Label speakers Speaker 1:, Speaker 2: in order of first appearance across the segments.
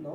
Speaker 1: 9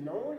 Speaker 1: 9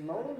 Speaker 1: 9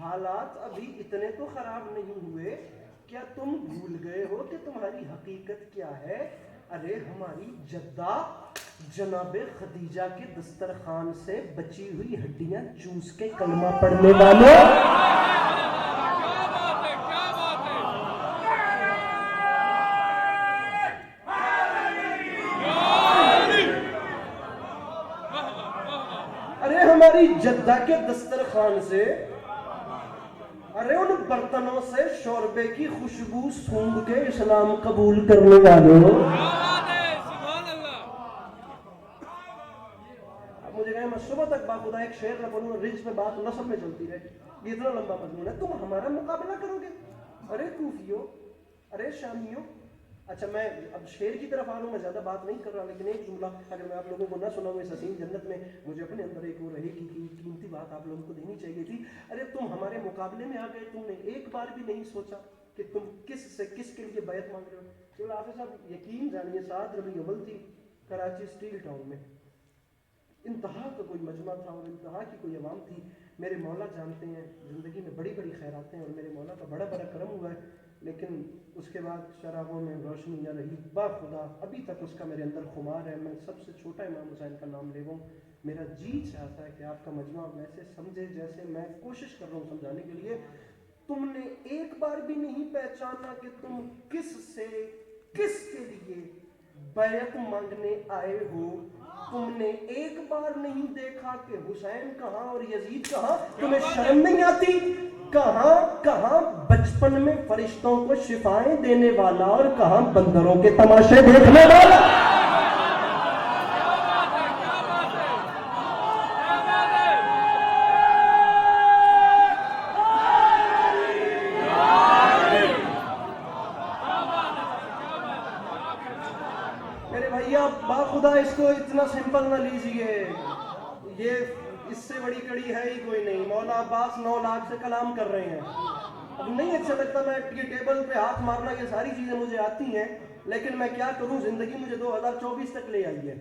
Speaker 1: حالات ابھی اتنے تو خراب نہیں ہوئے، کیا تم بھول گئے ہو کہ تمہاری حقیقت کیا ہے؟ ارے ہماری جدہ جناب خدیجہ کے دسترخوان سے بچی ہوئی ہڈیاں چوس کے کلمہ پڑھنے والوں، ارے ہماری جدہ کے دسترخوان سے، ارے ان برتنوں سے شوربے کی خوشبو سونگھ کے اسلام قبول کرنے والوں، اب مجھے کہیں میں صبح تک باخدا ایک شعر نہ بولوں، رجز پہ بات نصب میں چلتی رہے، یہ اتنا لمبا مضمون ہے، تم ہمارا مقابلہ کرو گے؟ ارے کوفیوں، ارے شامیوں، اچھا میں اب شعر کی طرف آ رہا ہوں، میں زیادہ بات نہیں کر رہا، لیکن ایک جملہ اگر میں آپ لوگوں کو نہ سناؤں اس حسین جنت میں، مجھے اپنے اندر ایک وہ رہے گی کہ قیمتی بات آپ لوگوں کو دینی چاہیے تھی۔ ارے تم ہمارے مقابلے میں آ گئے، تم نے ایک بار بھی نہیں سوچا کہ تم کس سے کس کے لیے بیعت مانگ رہے ہو؟ چلو حافظ صاحب یقین جانیے 7 ربیع اول تھی، کراچی اسٹیل ٹاؤن میں انتہا کا کوئی مجمع تھا اور انتہا کی کوئی عوام تھی۔ میرے مولا جانتے ہیں زندگی میں بڑی بڑی خیراتیں اور میرے مولا کا بڑا بڑا کرم ہوا ہے، لیکن اس کے بعد شرابوں میں روشنی نہ رہی، باخدا ابھی تک اس کا میرے اندر خمار ہے۔ میں سب سے چھوٹا امام حسین کا نام لے رہا ہوں، میرا جی چاہتا ہے کہ آپ کا مجمع ویسے سمجھے جیسے میں کوشش کر رہا ہوں سمجھانے کے لیے۔ تم نے ایک بار بھی نہیں پہچانا کہ تم کس سے کس کے لیے بیعت مانگنے آئے ہو، تم نے ایک بار نہیں دیکھا کہ حسین کہاں اور یزید کہاں، تمہیں شرم نہیں آتی؟ کہاں کہاں بچپن میں فرشتوں کو شفائیں دینے والا اور کہاں بندروں کے تماشے دیکھنے والا۔ میرے بھائیا باخدا اس کو اتنا سمپل نہ لیجئے، یہ اس سے بڑی کڑی ہے ہی کوئی نہیں۔ مولا عباس 9 لاکھ سے کلام کر رہے ہیں، اب نہیں اچھا لگتا، میں یہ ٹیبل پہ ہاتھ مارنا یہ ساری چیزیں مجھے آتی ہیں، لیکن میں کیا کروں، زندگی مجھے 2024 تک لے آئی ہے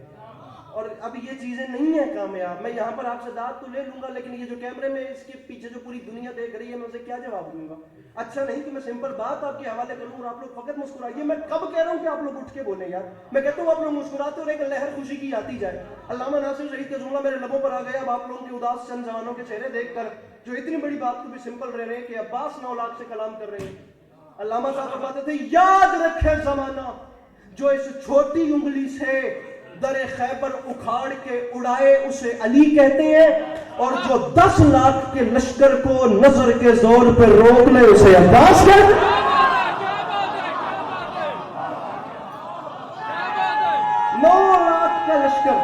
Speaker 1: اور اب یہ چیزیں نہیں ہیں کامیاب۔ میں یہاں پر آپ سے داد تو لے لوں گا، لیکن یہ جو کیمرے میں اس کے پیچھے جو پوری دنیا دیکھ رہی ہے میں اسے کیا جواب دوں گا؟ اچھا نہیں کہ میں سمپل بات آپ کے حوالے کروں اور آپ لوگ فقط مسکرائیے۔ میں کب کہہ رہا ہوں کہ آپ لوگ اٹھ کے بولیں یار؟ میں کہتا ہوں آپ لوگ مسکراتے اور ایک لہر خوشی کی آتی جائے۔ علامہ ناصر شہید کا جملہ میرے لبوں پر آ گیا اب آپ لوگوں کے اداس چند جوانوں کے چہرے دیکھ کر، جو اتنی بڑی بات کو بھی سمپل رہ رہے ہیں کہ عباس 9 لاکھ سے کلام کر رہے ہیں۔ علامہ صاحب فرماتے تھے یاد رکھے زمانہ جو اس چھوٹی انگلی سے در خیبر اکھاڑ کے اڑائے اسے علی کہتے ہیں، اور جو 10 لاکھ کے لشکر کو نظر کے زور پہ روک لے اسے عباس کہتے ہیں۔ 9 لاکھ کا لشکر،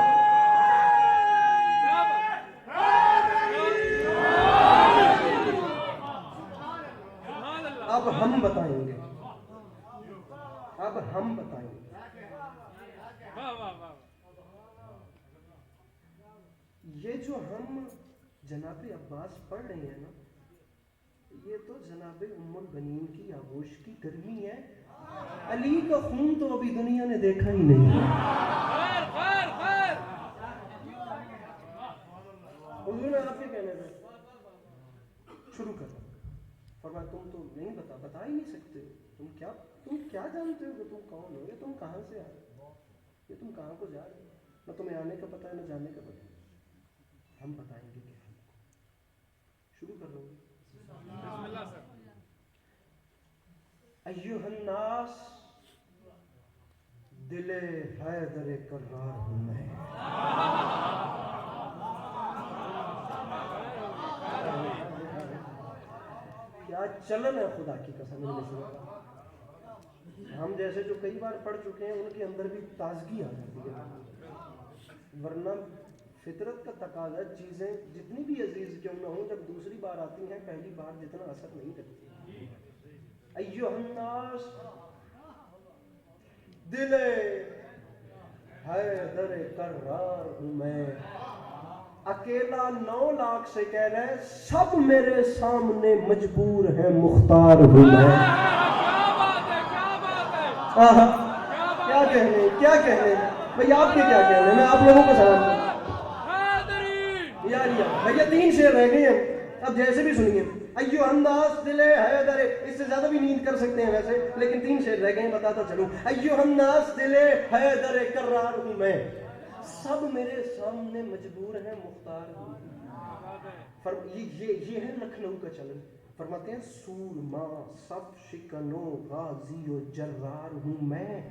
Speaker 1: اب ہم بتائیں گے، اب ہم بتائیں گے۔ یہ جو ہم جناب عباس پڑھ رہے ہیں نا، یہ تو جناب ام البنین کی آغوش کی گرمی ہے۔ علی کا خون تو ابھی دنیا نے دیکھا ہی نہیں۔ حضور نے آپ کے کہنے پہ شروع کر فرمایا تم تو نہیں بتا ہی نہیں سکتے، تم کیا جانتے ہو کہ تم کون ہو، یا تم کہاں سے آئے، یہ تم کہاں کو جا رہے ہو، نہ تمہیں آنے کا پتہ ہے نہ جانے کا پتہ ہے۔ ہم بتائیں گے کہ ہم شروع کر رہے ہیں۔ ایھا الناس دل حیدر کرار ہوں میں، کیا چلن ہے خدا کی قسم۔ ہم جیسے جو کئی بار پڑھ چکے ہیں ان کے اندر بھی تازگی آ جاتی ہے، ورنہ فطرت کا تقاضا چیزیں جتنی بھی عزیز کیوں نہ ہوں جب دوسری بار آتی ہیں پہلی بار جتنا اثر نہیں کرتی۔ ایھا الناس دل حیدر کرار ہوں میں، اکیلا 9 لاکھ سے کہہ رہے ہیں سب میرے سامنے مجبور ہیں مختار ہوں میں۔ کیا کہنے بھئی آپ کے کیا کہنے، میں آپ لوگوں کو سلام دوں یار بھیا 3 شعر رہ گئے ہیں۔ اب جیسے بھی سنیے، ایو الناس دل حیدر، اس سے زیادہ بھی نیند کر سکتے ہیں ویسے، لیکن 3 شعر رہ گئے ہیں، بتاتا چلوں. ایو الناس دل حیدر کرار ہوں میں، سب میرے سامنے مجبور ہیں مختار ہوں. یہ ہے لکھنؤ کا چلن. فرماتے ہیں سورما سب شکنو غازی و جرار ہوں میں.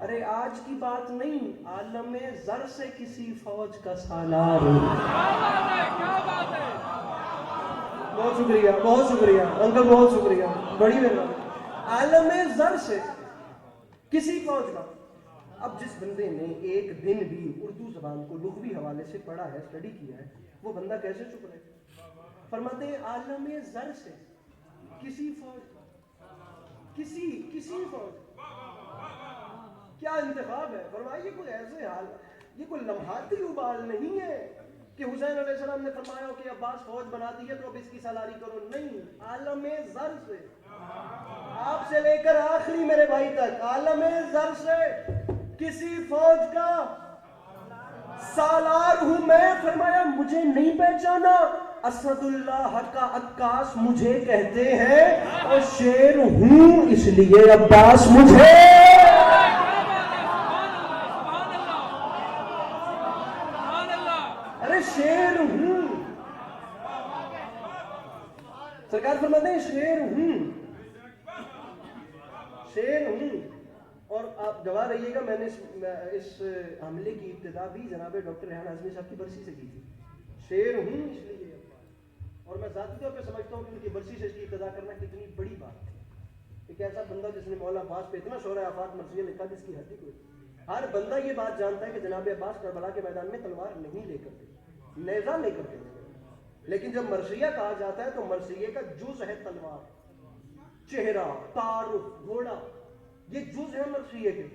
Speaker 1: ارے آج کی بات نہیں، عالم زر سے کسی فوج کا سالار ہوں. بہت شکریہ، بہت شکریہ انکل، بہت شکریہ، بڑی مہربانی. عالم زر سے کسی فوج کا. اب جس بندے نے ایک دن بھی اردو زبان کو لغوی حوالے سے پڑھا ہے، اسٹڈی کیا ہے، وہ بندہ کیسے چپ رہے؟ فرماتے ہیں عالم زر سے کسی فوج کا، کسی فوج. کیا انتخاب ہے؟ فرمایا یہ کوئی ایسے حال، یہ کوئی لمحاتی ابال نہیں ہے کہ حسین علیہ السلام نے فرمایا کہ عباس فوج بنا دی ہے تو اب اس کی سالاری کرو. نہیں، عالم زر سے، آپ سے لے کر آخری میرے بھائی تک، عالم زر سے کسی فوج کا سالار ہوں میں. فرمایا مجھے نہیں پہچانا، اسد اللہ کا عکاس مجھے کہتے ہیں، اور شیر ہوں اس لیے عباس مجھے. ارے شیر ہوں، سرکار فرماتے ہیں شیر ہوں، شیر ہوں. اور آپ گواہ رہیے گا، میں نے اس حملے کی ابتدا بھی جناب ڈاکٹر ریحان اعظمی صاحب کی برسی سے کی تھی. شیر ہوں اس لیے، اور میں ذاتی طور پہ سمجھتا ہوں کہ ان کی برسی سے اس کی ابتدا کرنا کتنی بڑی بات ہے. ایک ایسا بندہ جس نے مولا عباس پہ اتنا شعرۂ آفات مرثیہ لکھا جس کی حد ہی کوئی. ہر بندہ یہ بات جانتا ہے کہ جناب عباس کربلا کے میدان میں تلوار نہیں لے کر گئے، نیزہ لے کر گئے. لیکن جب مرثیہ کہا جاتا ہے تو مرثیے کا جز ہے تلوار، چہرہ، تعارف، گھوڑا، یہ جز ہے مرثیے کے.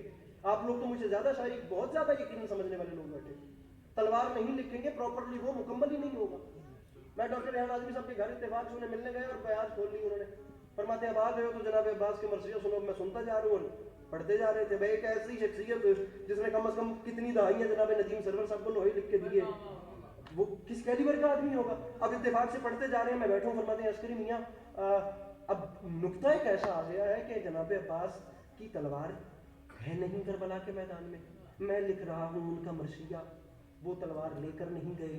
Speaker 1: آپ لوگ تو مجھ سے زیادہ شاعری بہت زیادہ یقیناً سمجھنے والے لوگ بیٹھے. تلوار نہیں لکھیں گے پراپرلی، وہ مکمل ہی نہیں ہوگا. میں ڈاکٹر ریحان اعظمی صاحب کے گھر اتفاق سے انہیں ملنے گئے اور بیعت کھول لی انہوں نے. فرماتے ہیں اب آ گئے ہو تو جناب عباس کے مرثیہ سنو. میں سنتا جا رہا ہوں، پڑھتے جا رہے تھے. بھائی ایک ایسی شخصیت جس نے کم از کم کتنی دہائیاں جناب ندیم سرور صاحب کو لوہے لکھ کے دیے، وہ کس کیلیبر کا آدمی ہوگا. اب اتفاق سے پڑھتے جا رہے ہیں، میں بیٹھا ہوں. فرماتے ہیں عسکری میاں اب نقطہ ایک ایسا آ گیا ہے کہ جناب عباس کی تلوار ہے نہیں کربلا کے میدان میں. میں لکھ رہا ہوں ان کا مرثیہ، وہ تلوار لے کر نہیں گئے.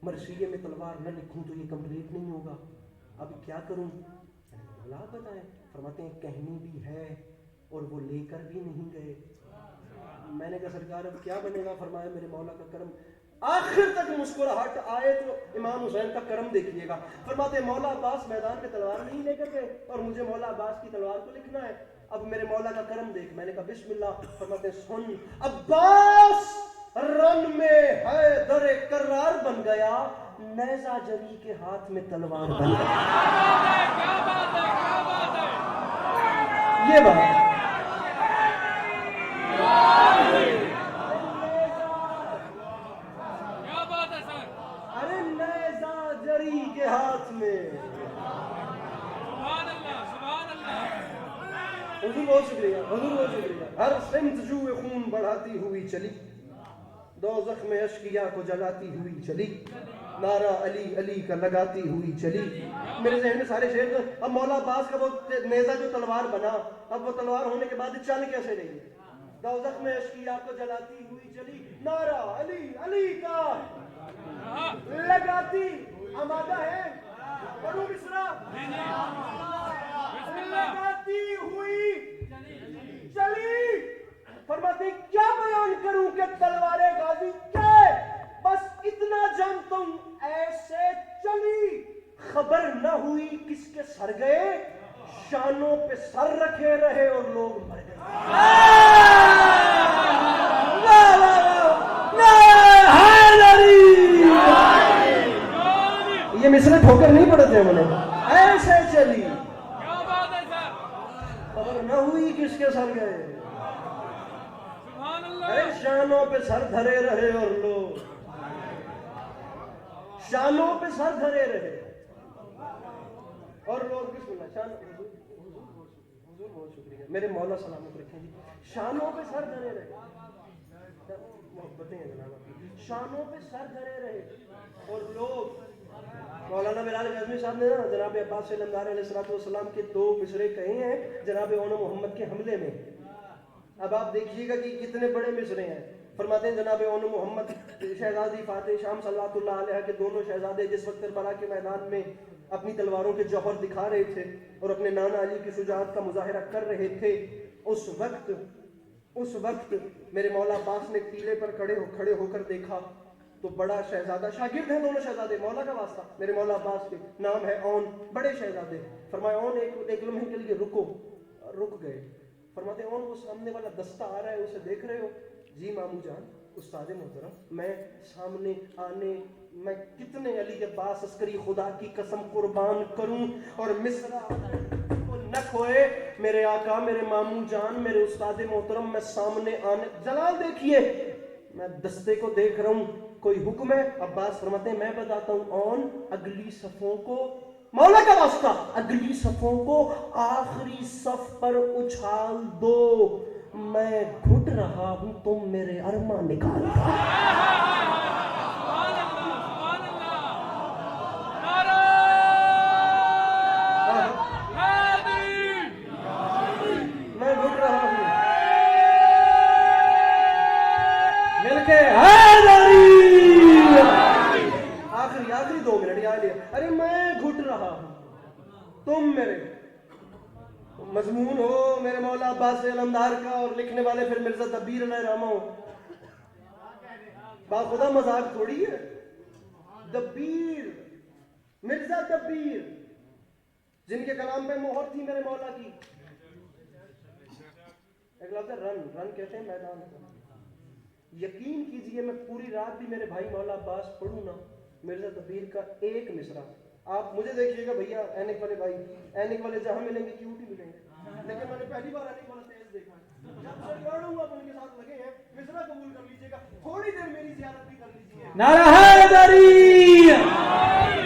Speaker 1: مرثیے میں تلوار نہ لکھوں تو یہ کمپلیٹ نہیں ہوگا. اب کیا کروں؟ آپ بتائیں. فرماتے ہیں کہنی بھی ہے اور وہ لے کر بھی نہیں گئے. میں نے کہا سرکار اب کیا بنے گا؟ فرمایا میرے مولا کا کرم. آخر تک مسکراہٹ آئے تو امام حسین کا کرم دیکھیے گا. فرماتے مولا عباس میدان پہ تلوار نہیں لے کر گئے اور مجھے مولا عباس کی تلوار کو لکھنا ہے. اب میرے مولا کا کرم دیکھ. میں نے کہا بسم اللہ. فرماتے سن، عباس رن میں حیدر کرار بن گیا، نیزہ جری کے ہاتھ میں تلوار بن گیا. یہ بات ارے نیزہ جری کے ہاتھ میں. حضور بہت شکریہ، حضور بہت شکریہ. ہر سمت جوئے خون بڑھاتی ہوئی چلی، دوزخ میں اشقیا کو جلاتی ہوئی چلی، نعرہ علی علی کا لگاتی ہوئی چلی. میرے ذہن میں سارے شعر. اب مولا عباس کا وہ نیزہ جو تلوار بنا، اب وہ تلوار ہونے کے بعد چل کیسے رہی؟ دوزخ میں اشقیا کو جلاتی ہوئی چلی، نعرہ علی علی کا لگاتی. آمادہ ہے؟ پڑھوں مصرع؟ لگاتی ہوئی چلی. فرماتے کیا بیان کروں کہ تلوار غازی کیا ہے، بس اتنا جانتا ہوں ایسے چلی. خبر نہ ہوئی کس کے سر گئے، شانوں پہ سر رکھے رہے اور لوگ مر گئے. یہ مصرع ٹھوکر نہیں پڑتے انہوں نے. ایسے چلی، خبر نہ ہوئی کس کے سر گئے، ارے شانوں پہ سر دھرے رہے اور لوگ، شانوں پہ سر دھرے رہے اور لوگ. بسم اللہ. شان حضور بہت شکریہ، میرے مولا سلامت رکھیں جی. شانوں پہ سر دھرے رہے، محبتیں ہیں جناب آپ کی. شانوں پہ سر دھرے رہے اور لوگ مولانا بلال غازمی صاحب نے نا جناب عباس علمدار علیہ السلام کے 2 مصرے کہے ہیں جناب اون محمد کے حملے میں. اب آپ دیکھیے گا کہ کتنے بڑے مصرے ہیں. فرماتے ہیں جناب اون محمد شہزادی فاتح شام صلی اللہ علیہ کے دونوں شہزادے جس وقت کربلا کے میدان میں اپنی تلواروں کے جوہر دکھا رہے تھے اور اپنے نانا علی کی شجاعت کا مظاہرہ کر رہے تھے، اس وقت میرے مولا عباس نے ٹیلے پر کھڑے ہو کر دیکھا تو بڑا شہزادہ، شاگرد ہیں دونوں شہزادے، مولا کا واسطہ میرے مولا عباس کے، نام ہے اون، بڑے شہزادے. فرمایا اون ایک لمحے کے لیے رک گئے. فرماتے ہیں اون وہ سامنے والا دستہ آ رہا ہے اسے دیکھ رہے ہو؟ جی مامو جان استاد محترم، میں سامنے آنے میں کتنے علی عباس عسکری خدا کی قسم قربان کروں اور مصرع نہ کھوئے میرے آقا، میرے مامو جان، میرے استاد محترم، میں سامنے آنے. جلال دیکھیے میں دستے کو دیکھ رہا ہوں، کوئی حکم ہے؟ عباس فرماتے ہیں میں بتاتا ہوں اون، اگلی صفوں کو، مولا کا واسطہ، اگلی صفوں کو آخری صف پر اچھال دو، میں گھٹ رہا ہوں تم میرے ارما نکال دو. میں گھٹ رہا ہوں مل کے آخری 2 منٹ یاد لیا. ارے میں گھٹ رہا ہوں تم میرے، مضمون ہو میرے مولا عباس علمدار کا اور لکھنے والے پھر مرزا دبیر علیہ رحمہ ہو. باخدا مذاق تھوڑی ہے. دبیر، مرزا دبیر، جن کے کلام پہ مہر تھی میرے مولا کی. ایک لفظ ہے رن کہتے ہیں میدان کو. یقین کیجئے میں پوری رات بھی میرے بھائی مولا عباس پڑھوں نا مرزا دبیر کا ایک مصرع. آپ مجھے دیکھیے گا بھیا، اینک والے بھائی، اینک والے جہاں ملیں گے کیوٹ ہی ملیں گے، لیکن میں نے پہلی بار اینک والا تیز دیکھا ہے. جب سے پڑھ رہا ہوں آپ ان کے ساتھ لگے ہیں، مصرع قبول کر لیجیے گا، تھوڑی دیر میری زیارت بھی کر لیجیے.
Speaker 2: نعرہ حیدری.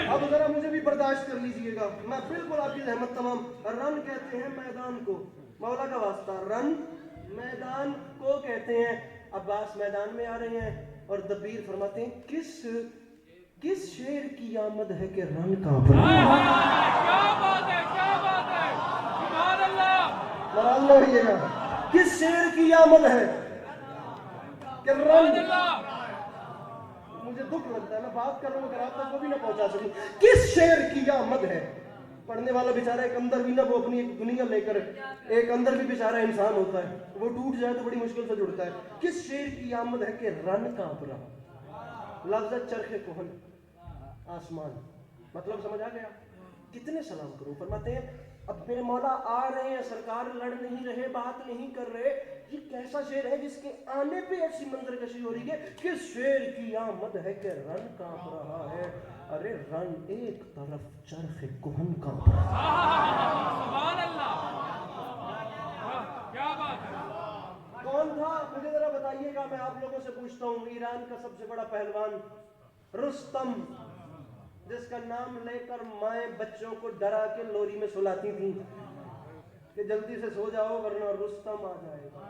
Speaker 1: اب ذرا مجھے بھی برداشت کر لیجیے گا، میں بالکل آپ کی رحمت تمام. رن کہتے ہیں میدان کو، مولا کا واسطہ رن میدان کو کہتے ہیں. عباس میدان میں آ رہے ہیں اور دبیر فرماتے ہیں کس شیر کی آمد ہے کہ رن کانپ رہا ہے.
Speaker 2: کیا بات ہے، کیا بات ہے، سبحان اللہ.
Speaker 1: اللہ ہوئیے گا، کس شیر کی آمد ہے کہ رن. مجھے دکھ لگتا ہے میں بات کر رہا ہوں اگر آپ تک وہ بھی نہ پہنچا سکوں. کس شیر کی آمد ہے. پڑھنے والا بیچارہ ایک اندر بھی نہ وہ اپنی ایک دنیا لے کر، ایک اندر بھی بیچارہ انسان ہوتا ہے، وہ ٹوٹ جائے تو بڑی مشکل سے جڑتا ہے. کس شیر کی آمد ہے کہ رن کانپ رہا. لفظ چرخ کہن، آسمان، مطلب سمجھ آ گیا. کتنے سلام کروں. فرماتے ہیں اب میرے مولا آ رہے ہیں، سرکار لڑ نہیں رہے، بات نہیں کر رہے. یہ کیسا شیر ہے جس کے آنے پہ ایسی منظر کشی ہو رہی ہے. کس شیر کی آمد ہے کہ رن کانپ رہا ہے. ارے رن ایک طرف چرخ کہن کانپ رہا ہے.
Speaker 2: سبحان اللہ، کیا بات ہے.
Speaker 1: کون تھا مجھے ذرا بتائیے گا، میں آپ لوگوں سے پوچھتا ہوں. ایران کا سب سے بڑا پہلوان رستم، جس کا نام لے کر مائیں بچوں کو ڈرا کے لوری میں سلاتی تھیں کہ جلدی سے سو جاؤ ورنہ رستم آ جائے گا.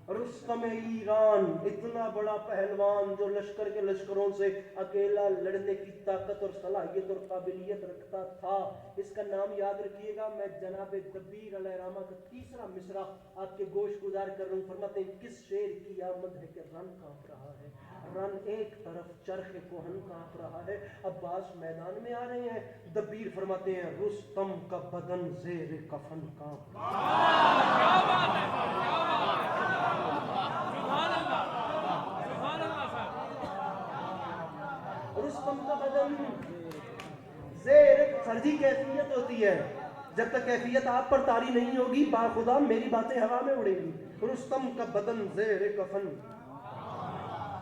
Speaker 1: رستم ایران، اتنا بڑا پہلوان جو لشکر کے لشکروں سے اکیلا لڑنے کی طاقت اور صلاحیت اور قابلیت رکھتا تھا. اس کا نام یاد رکھیے گا. میں جناب دبیر علیہ رحمہ کا 3 مصرع آپ کے گوش گزار کر رہا ہوں. فرماتے ہیں کس شیر کی آمد ہے کہ رن کانپ رہا ہے. رن ایک طرف چرخ کوہن کانپ رہا ہے. عباس میدان میں آ رہے ہیں. دبیر فرماتے ہیں رستم کا بدن زیر کفن کانپ رہا ہے. رستم کا بدن زیر فرضی کیفیت ہوتی ہے. جب تک کیفیت آپ پر طاری نہیں ہوگی باخدا میری باتیں ہوا میں اڑے گی. رستم کا بدن زیر کفن،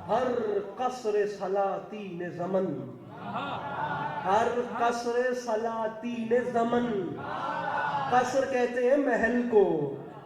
Speaker 1: ہر قصر سلاطین زمن، ہر قصر سلاطین زمن. قصر کہتے ہیں محل کو.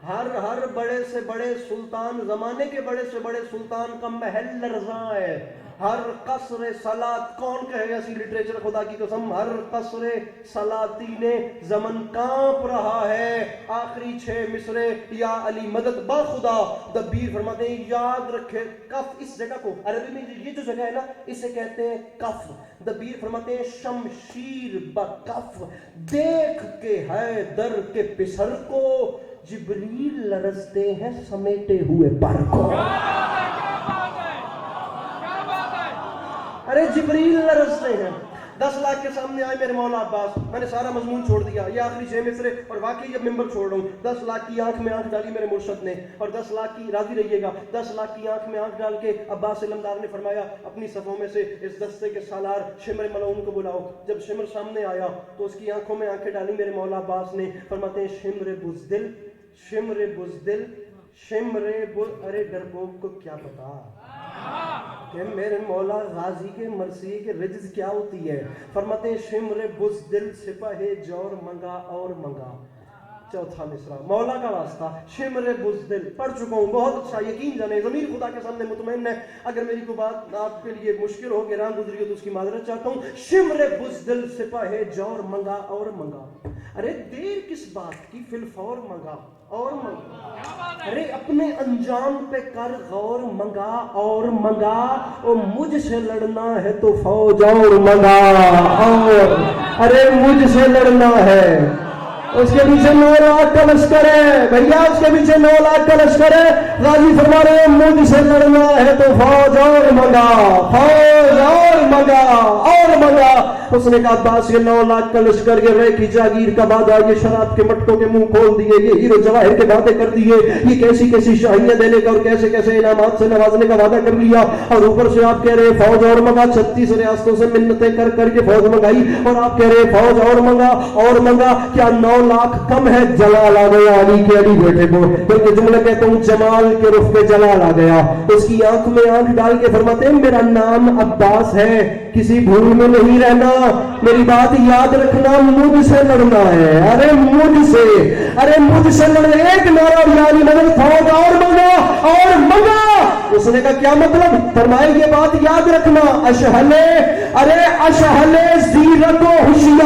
Speaker 1: ہر بڑے سے بڑے سلطان، زمانے کے بڑے سے بڑے سلطان کا محل لرزاں ہے. ہر قصر سلات کون کہے ایسی لٹریچر خدا کی قسم, ہر قصر سلاطین زمن کانپ رہا ہے. آخری 6 مصرے یا علی مدد با خدا. دبیر فرماتے ہیں یاد رکھے کف, اس جگہ کو عربی میں یہ جو جگہ ہے نا اسے کہتے ہیں کف. دبیر فرماتے ہیں شمشیر بکف دیکھ کے ہے در کے پسر کو, جبریل لرزتے ہیں سمیٹے ہوئے پر کو. ارے جبریل لرزتے ہیں. 10 لاکھ کے سامنے آئے میرے مولا عباس, میں نے سارا مضمون چھوڑ دیا, یہ آخری 6 مصرے, اور واقعی جب ممبر چھوڑ رہا ہوں 10 لاکھ کی آنکھ میں آنکھ ڈالی میرے مرشد نے, اور 10 لاکھ کی راضی رہیے گا 10 لاکھ کی آنکھ میں آنکھ ڈال کے عباس علمدار نے فرمایا اپنی صفوں میں سے اس دستے کے سالار شمر ملعون کو بلاؤ. جب شمر سامنے آیا تو اس کی آنکھوں میں آنکھیں ڈالی میرے مولا عباس نے. فرماتے ہیں شمر بزدل, شمر بزدل, ارے ڈرپوک کو کیا پتا کہ میرے مولا غازی کے مرثی کے رجز کیا ہوتی ہے. فرماتے ہیں شمر بزدل سپاہ جور منگا اور منگا. چوتھا مصرع مولا کا واسطہ شمر بزدل پڑھ چکا ہوں, بہت اچھا, یقین جانے ضمیر خدا کے سامنے مطمئن ہے. اگر میری کوئی بات آپ کے لیے مشکل ہو گران گزری ہو تو اس کی معذرت چاہتا ہوں. شمر بزدل سپاہ جور منگا اور منگا. ارے دیر کس بات کی, فی الفور منگا اور منگا. ارے اپنے انجام پہ کر غور, منگا اور منگا. او مجھ سے لڑنا ہے تو فوج اور منگا, اور ارے مجھ سے لڑنا ہے, اس کے پیچھے 9 لاکھ کا لشکر ہے بھیا, اس کے پیچھے 9 لاکھ کا لشکر ہے. غازی فرما رہے ہیں مجھ سے لڑنا ہے تو فوج اور منگا, فوج اور منگا اور منگا. اس نے کہا عباس یہ 9 لاکھ کا لشکر, یہ رے کی جاگیر کا وعدہ, یہ شراب کے مٹکوں کے منہ کھول دیے, یہ ہیرو جواہر کے باتیں کر دیے, یہ کیسی کیسی شاہیاں دینے کا اور کیسے کیسے انعامات سے نوازنے کا وعدہ کر لیا. اور اوپر سے آپ کہہ رہے فوج اور منگا, 36 ریاستوں سے منتیں کر کر کے فوج منگائی, اور آپ کہہ رہے فوج اور منگا اور منگا. کیا 9 لاکھ کم ہے؟ جلال آ گیا علی کے علی بیٹے کو, بلکہ جملہ کہتا ہوں جمال کے رخ پہ جلال آ گیا. اس کی آنکھ میں آنکھ ڈال کے فرماتے ہیں میرا نام عباس ہے, کسی بھول میں نہیں رہنا, میری بات یاد رکھنا, مجھ سے لڑنا ہے. ارے مجھ سے, ارے مجھ سے لڑنا. ایک نعرہ یعنی مدد فوج اور منگا اور منگا. اس نے کہا کیا مطلب؟ فرمائے یہ بات یاد رکھنا, اشہلے, ارے اشہلے زیرت و ہوشیاری